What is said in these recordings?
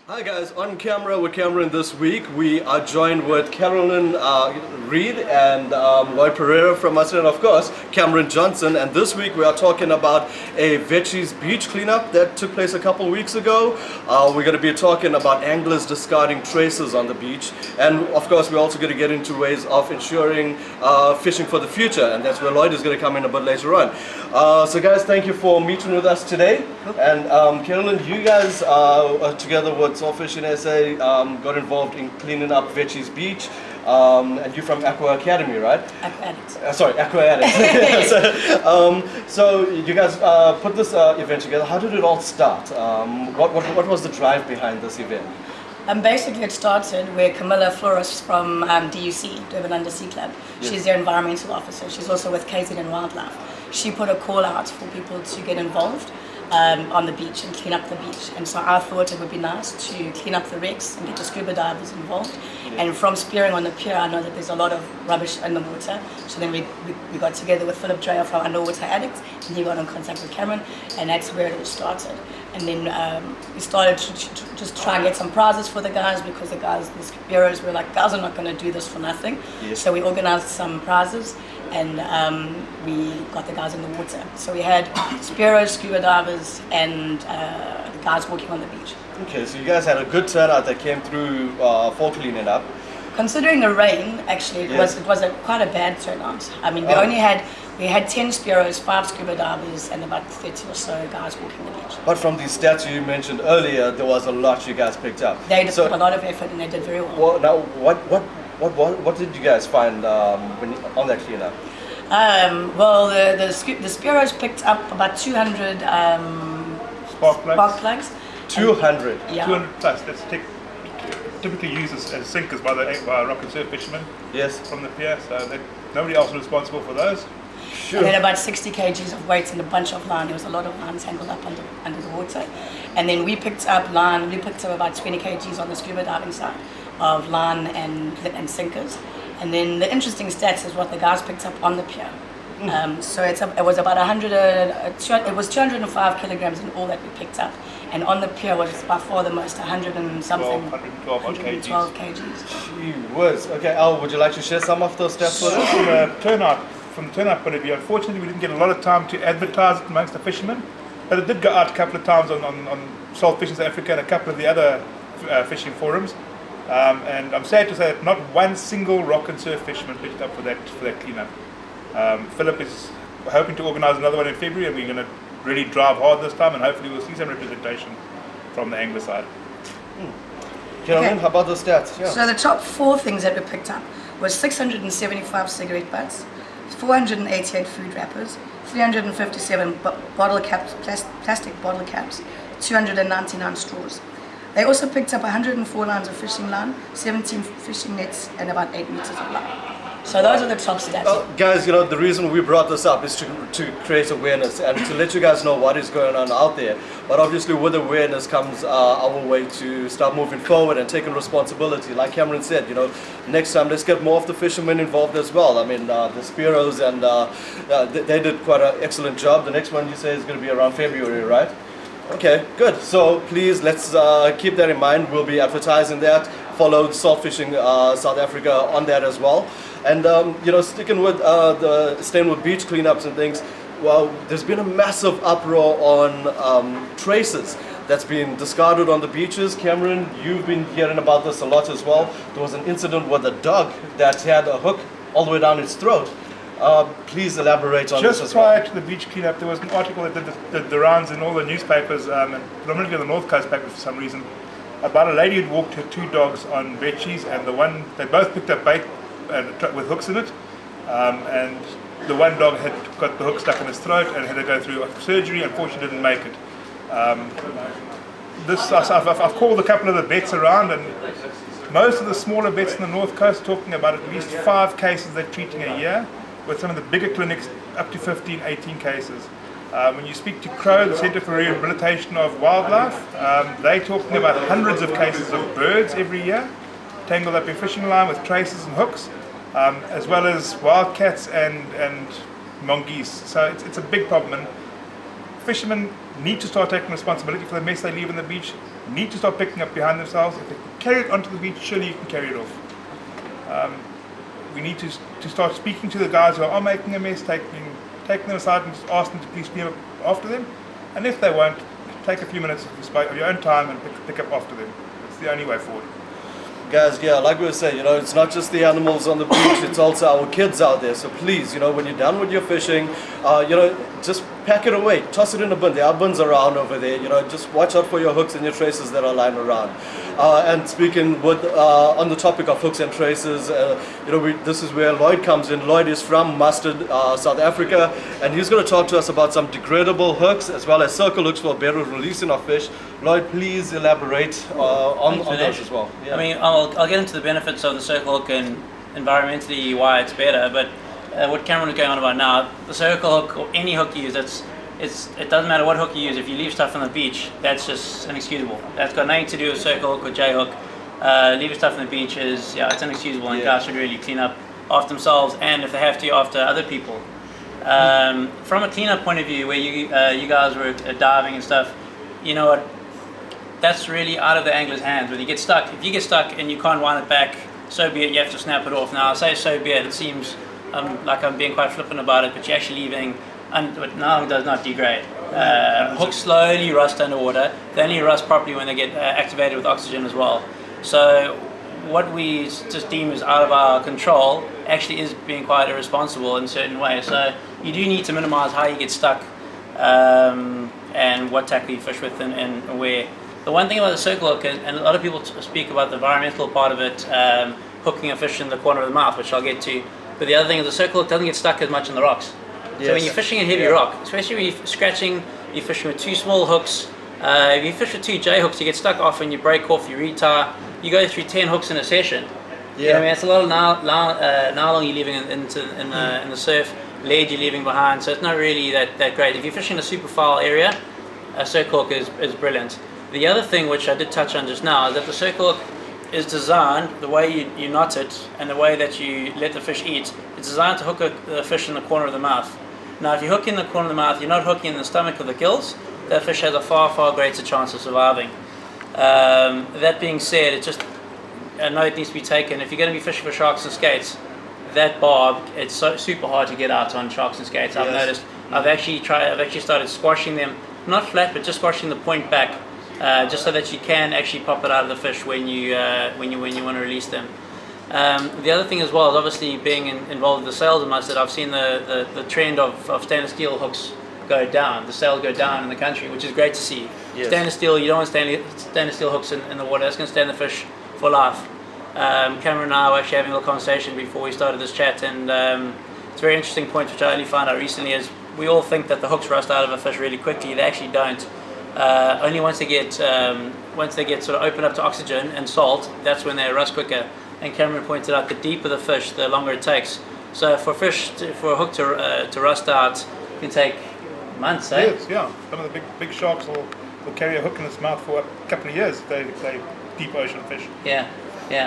Hi guys, on camera with Cameron this week. We are joined with Carolyn Reed and Lloyd Pereira from us, and of course Cameron Johnson. And this week we are talking about a Veggies beach cleanup that took place a couple weeks ago. We're going to be talking about anglers discarding traces on the beach, and of course we're also going to get into ways of ensuring fishing for the future, and that's where Lloyd is going to come in a bit later on. So guys, thank you for meeting with us today. And Carolyn, you guys together with Soul Fishing SA got involved in cleaning up Veggies Beach, and you're from Aqua Academy, right? Aqua Addicts. Sorry, Aqua Addicts. So you guys put this event together. How did it all start? What was the drive behind this event? Basically, it started where Camilla Flores from DUC, Durban Undersea Club. Yes. She's their environmental officer. She's also with KZN Wildlife. She put a call out for people to get involved on the beach and clean up the beach. And so I thought it would be nice to clean up the wrecks and get the scuba divers involved. Yeah. And from spearing on the pier, I know that there's a lot of rubbish in the water. So then we got together with Philip Dreyer from Underwater Addicts, and he got in contact with Cameron, and that's where it all started. And then we started to just try and get some prizes for the guys, because the spearers were like, guys are not going to do this for nothing. Yes. So we organized some prizes, and we got the guys in the water. So we had spearers, scuba divers, and the guys walking on the beach. Okay, so you guys had a good turnout that came through for cleaning up. Considering the rain, actually, it Yes. was quite a bad turnout. I mean, we had 10 spearos, 5 scuba divers, and about 30 or so guys walking the beach. But from the stats you mentioned earlier, there was a lot you guys picked up. They just So- put a lot of effort, and they did very well. Well, now, what did you guys find on that cleanup? Well, the spearos picked up about 200 Spark plugs. plugs. 200. Yeah. 200 plus. That's typically used as sinkers by rock and surf fishermen Yes. from the pier. So nobody else is responsible for those. Sure. And then about 60 kgs of weights and a bunch of line. There was a lot of line tangled up under the water. And then we picked up line. We picked up about 20 kgs on the scuba diving side of line and sinkers. And then the interesting stats is what the guys picked up on the pier. So it was about 205 kilograms in all that we picked up. And on the pier was by far the most, 100 and something. 112 kgs. Gee whiz. Okay, Al, would you like to share some of those stats with us? From the turnout point of view, unfortunately we didn't get a lot of time to advertise it amongst the fishermen, but it did go out a couple of times on Salt Fishing South Africa and a couple of the other fishing forums. And I'm sad to say that not one single rock and surf fisherman picked up for that cleanup. Philip is hoping to organise another one in February, and we're going to really drive hard this time, and hopefully we'll see some representation from the angler side. Carolyn, Okay. how about the stats? Yeah. So the top 4 things that we picked up was 675 cigarette butts, 488 food wrappers, 357 bottle caps, plastic bottle caps, 299 straws. They also picked up 104 lines of fishing line, 17 fishing nets, and about 8 meters of line. So those are the top stats. Well, guys, the reason we brought this up is to create awareness and to let you guys know what is going on out there. But obviously with awareness comes our way to start moving forward and taking responsibility. Like Cameron said, next time let's get more of the fishermen involved as well. I mean, the Spearos, and they did quite an excellent job. The next one you say is going to be around February, right? Okay, good. So please, let's keep that in mind. We'll be advertising that. Follow Salt Fishing South Africa on that as well. And sticking with staying with beach cleanups and things. Well, there's been a massive uproar on traces that's been discarded on the beaches. Cameron, you've been hearing about this a lot as well. There was an incident with a dog that had a hook all the way down its throat. Please elaborate on this Just as well. prior to the beach cleanup, there was an article that did the rounds in all the newspapers, and predominantly the North Coast papers for some reason, about a lady who'd walked her 2 dogs on veggies, and they both picked up bait with hooks in it, and the one dog had got the hook stuck in his throat and had to go through surgery. Unfortunately, didn't make it. I've called a couple of the vets around, and most of the smaller vets in the North Coast talking about at least 5 cases they're treating a year, with some of the bigger clinics up to 15, 18 cases. When you speak to CROW, the Centre for Rehabilitation of Wildlife, they're talking about hundreds of cases of birds every year, tangled up in fishing line with traces and hooks, as well as wildcats and mongoose. So it's a big problem. And fishermen need to start taking responsibility for the mess they leave on the beach, need to start picking up behind themselves. If they can carry it onto the beach, surely you can carry it off. We need to start speaking to the guys who are making a mess, taking them aside and just ask them to please clean up after them. And if they won't, take a few minutes of your own time and pick up after them. It's the only way forward. Guys, yeah, like we were saying, it's not just the animals on the beach, it's also our kids out there. So please, when you're done with your fishing, just pack it away, toss it in a bin. There are bins around over there. Just watch out for your hooks and your traces that are lying around. And speaking on the topic of hooks and traces, this is where Lloyd comes in. Lloyd is from Mustard, South Africa, and he's going to talk to us about some degradable hooks as well as circle hooks for better releasing of fish. Lloyd, please elaborate on those as well. Yeah. I mean, I'll get into the benefits of the circle hook and environmentally why it's better, but what Cameron is going on about now, the circle hook or any hook you use, it doesn't matter what hook you use. If you leave stuff on the beach, that's just inexcusable. That's got nothing to do with circle hook or J hook. Leaving stuff on the beach it's inexcusable, and guys should really clean up after themselves, and if they have to, after other people. From a cleanup point of view, where you guys were diving and stuff, you know what? That's really out of the angler's hands. When you get stuck, if you get stuck and you can't wind it back, so be it. You have to snap it off. Now I say so be it. It seems like I'm being quite flippant about it, but you're actually leaving. But now it does not degrade. Hooks slowly rust underwater. They only rust properly when they get activated with oxygen as well. So what we just deem is out of our control actually is being quite irresponsible in certain ways. So you do need to minimize how you get stuck and what tackle you fish with and where. The one thing about the circle hook, and a lot of people speak about the environmental part of it, hooking a fish in the corner of the mouth, which I'll get to. But the other thing is the circle hook doesn't get stuck as much in the rocks. Yes. So when you're fishing a heavy rock, especially when you're scratching, you're fishing with two small hooks. If you fish with two J hooks, you get stuck often, you break off, you retie, you go through 10 hooks in a session. Yeah. You know what I mean? It's a lot of nylon you're leaving in the surf, lead you're leaving behind, so it's not really that great. If you're fishing a super foul area, a circle hook is brilliant. The other thing which I did touch on just now is that the circle hook is designed, the way you knot it and the way that you let the fish eat, it's designed to hook the fish in the corner of the mouth. Now if you hook in the corner of the mouth, you're not hooking in the stomach or the gills, that fish has a far, far greater chance of surviving. That being said, a note needs to be taken. If you're going to be fishing for sharks and skates, that barb, it's super hard to get out on sharks and skates. I've noticed. I've actually started squashing them, not flat, but just squashing the point back. Just so that you can actually pop it out of the fish when you want to release them. The other thing as well is obviously being involved with the sales of mustard. I've seen the trend of stainless steel hooks go down. The sales go down in the country, which is great to see. Yes. Stainless steel, you don't want stainless steel hooks in the water. That's going to stand the fish for life. Cameron and I were actually having a little conversation before we started this chat, and it's a very interesting point which I only found out recently is we all think that the hooks rust out of a fish really quickly. They actually don't. Only once they get sort of opened up to oxygen and salt, that's when they rust quicker. And Cameron pointed out the deeper the fish, the longer it takes. So for a hook to rust out, it can take months. Yes, yeah. Some of the big sharks will carry a hook in its mouth for a couple of years. They deep ocean fish. Yeah.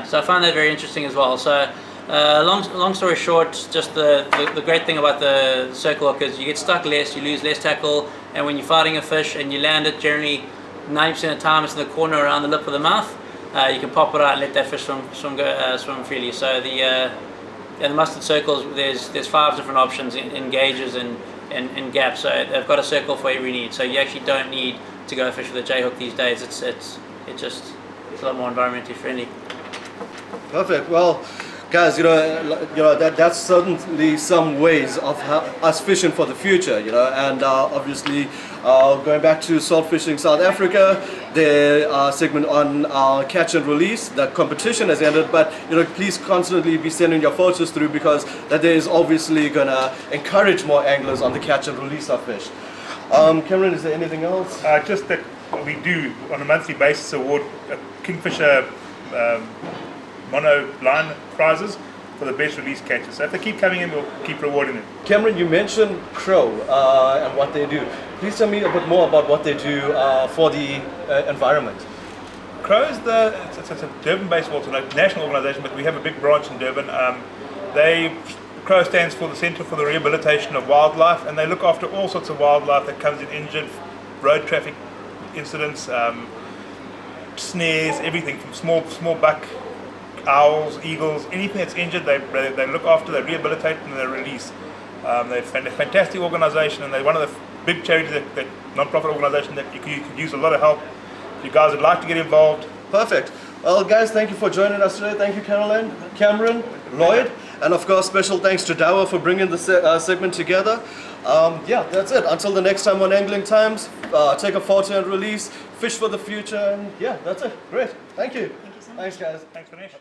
So I found that very interesting as well. So long story short, just the great thing about the circle hook is you get stuck less, you lose less tackle, and when you're fighting a fish and you land it, generally 90% of the time it's in the corner around the lip of the mouth. You can pop it out and let that fish swim freely. So the mustard circles, there's 5 different options in gauges and gaps. So they've got a circle for every need. So you actually don't need to go fish with a J hook these days. It's a lot more environmentally friendly. Perfect. Well, guys, that's certainly some ways of us fishing for the future, and obviously going back to Salt Fishing South Africa, their segment on catch and release, the competition has ended, but please constantly be sending your photos through, because that there is obviously going to encourage more anglers on the catch and release of fish. Cameron, is there anything else? Just that we do on a monthly basis award Kingfisher mono line prizes for the best release catches. So if they keep coming in, we'll keep rewarding them. Cameron, you mentioned Crow and what they do. Please tell me a bit more about what they do for the environment. Crow is it's a Durban-based national organisation, but we have a big branch in Durban. They CROW stands for the Centre for the Rehabilitation of Wildlife, and they look after all sorts of wildlife that comes in injured, road traffic incidents, snares, everything from small buck, owls, eagles, anything that's injured, they look after, they rehabilitate, and they release. They're a fantastic organisation, and they're one of the big charities, that non-profit organisation that you could use a lot of help. If you guys would like to get involved. Perfect. Well, guys, thank you for joining us today. Thank you, Carolyn, Cameron, Lloyd, and of course, special thanks to Dawa for bringing the segment together. Yeah, that's it. Until the next time on Angling Times, take a photo and release, fish for the future, and yeah, that's it. Great. Thank you. Thank you so much. Thanks, guys. Thanks, Ganesh.